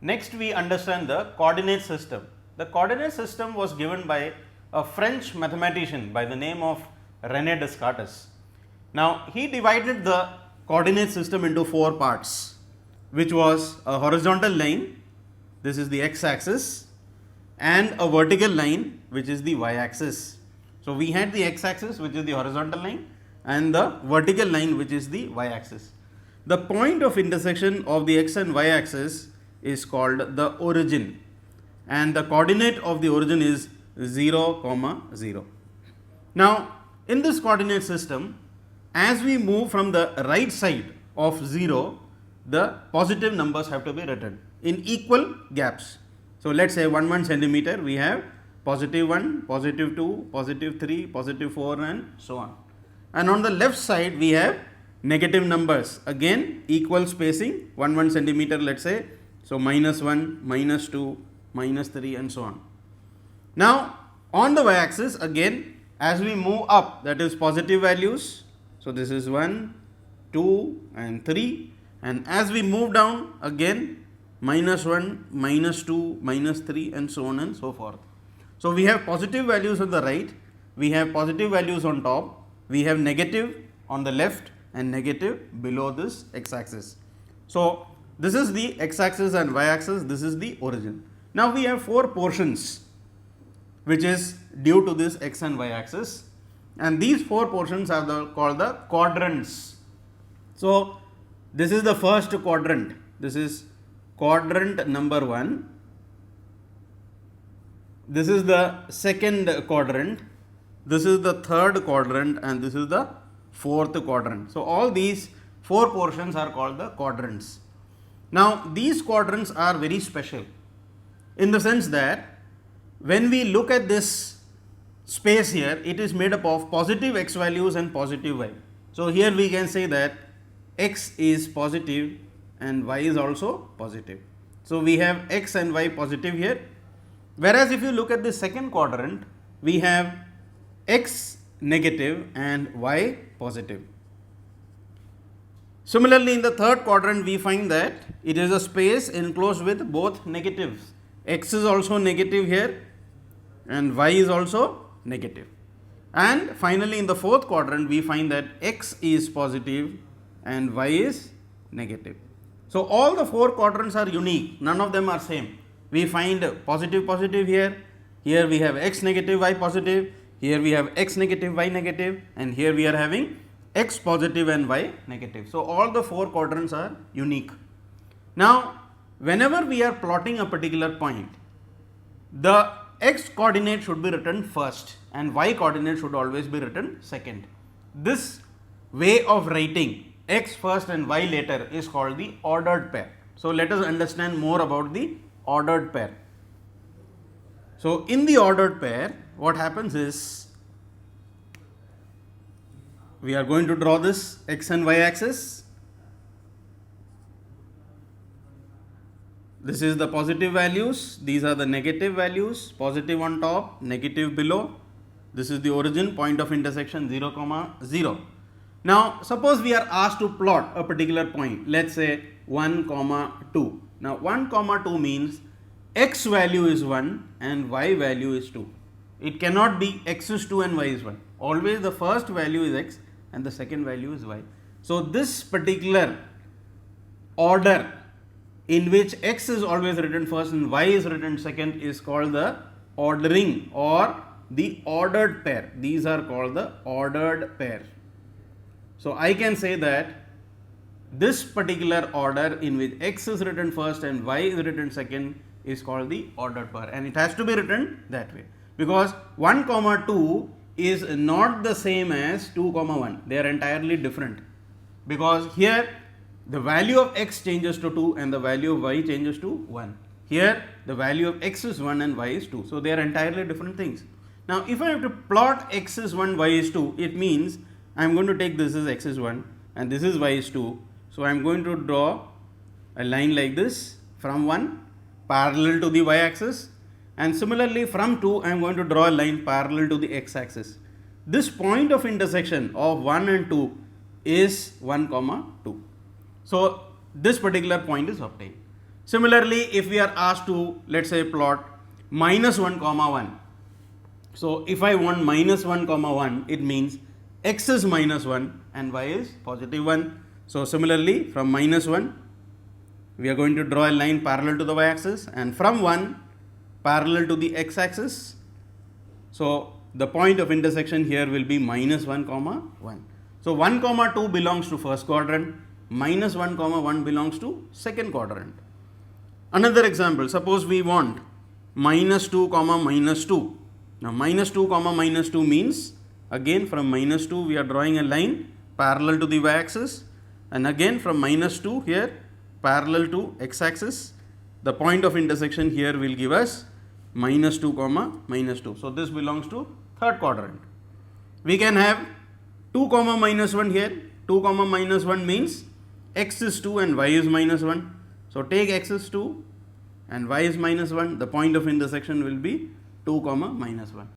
Next we understand the coordinate system. The coordinate system was given by a French mathematician by the name of René Descartes. Now, he divided the coordinate system into 4 parts, which was a horizontal line, this is the x axis, and a vertical line, which is the y axis. So, we had the x axis, which is the horizontal line, and the vertical line, which is the y axis. The point of intersection of the x and y axis is called the origin, and the coordinate of the origin is 0, 0. Now, in this coordinate system, as we move from the right side of 0, the positive numbers have to be written in equal gaps. So, let us say 1 centimeter, we have positive 1, positive 2, positive 3, positive 4 and so on. And on the left side, we have negative numbers, again equal spacing, 1 centimeter, let us say. So, minus 1, minus 2, minus 3 and so on. Now, on the y axis, again as we move up, that is positive values. So, this is 1, 2 and 3, and as we move down, again minus 1, minus 2, minus 3 and so on and so forth. So, we have positive values on the right, we have positive values on top, we have negative on the left and negative below this x axis. So, this is the x axis and y axis, this is the origin. Now, we have 4 portions which is due to this x and y axis, and these 4 portions are called the quadrants. So, this is the first quadrant, this is quadrant number 1, this is the second quadrant, this is the third quadrant and this is the fourth quadrant. So, all these 4 portions are called the quadrants. Now, these quadrants are very special in the sense that when we look at this space here, it is made up of positive x values and positive y. So, here we can say that x is positive and y is also positive. So, we have x and y positive here, whereas if you look at the second quadrant, we have x negative and y positive. Similarly, in the third quadrant, we find that it is a space enclosed with both negatives. X is also negative here and y is also negative. And finally, in the fourth quadrant, we find that x is positive and y is negative. So, all the 4 quadrants are unique, none of them are same. We find positive positive here, here we have x negative y positive, here we have x negative y negative, and here we are having x positive and y negative. So, all the 4 quadrants are unique. Now, whenever we are plotting a particular point, the x coordinate should be written first and y coordinate should always be written second. This way of writing x first and y later is called the ordered pair. So, let us understand more about the ordered pair. So, in the ordered pair, what happens is, we are going to draw this x and y axis. This is the positive values, these are the negative values, positive on top, negative below. This is the origin, point of intersection 0, 0. Now, suppose we are asked to plot a particular point, let us say 1, 2. Now, 1, 2 means x value is 1 and y value is 2. It cannot be x is 2 and y is 1. Always the first value is x and the second value is y. So, this particular order in which x is always written first and y is written second is called the ordering or the ordered pair. These are called the ordered pair. So, I can say that this particular order in which x is written first and y is written second is called the ordered pair, and it has to be written that way, because 1, 2 is not the same as 2, 1. They are entirely different, because here the value of x changes to 2 and the value of y changes to 1. Here the value of x is 1 and y is 2. So, they are entirely different things. Now, if I have to plot x is 1, y is 2, it means I am going to take this as x is 1 and this is y is 2. So, I am going to draw a line like this from 1 parallel to the y axis, and similarly from 2 I am going to draw a line parallel to the x axis. This point of intersection of 1 and 2 is 1, 2. So, this particular point is obtained. Similarly, if we are asked to, let's say, plot minus 1 comma 1. So, if I want minus 1 comma 1, it means x is minus 1 and y is positive 1. So, similarly, from minus 1, we are going to draw a line parallel to the y axis, and from 1 parallel to the x axis. So, the point of intersection here will be minus 1 comma 1. So, 1 comma 2 belongs to first quadrant, minus 1 comma 1 belongs to second quadrant. Another example, suppose we want minus 2 comma minus 2. Now, minus 2 comma minus 2 means, again from minus 2 we are drawing a line parallel to the y axis, and again from minus 2 here parallel to x axis. The point of intersection here will give us minus 2 comma minus 2. So, this belongs to third quadrant. We can have 2 comma minus 1 here. 2 comma minus 1 means x is 2 and y is minus 1. So, take x is 2 and y is minus 1. The point of intersection will be 2 comma minus 1.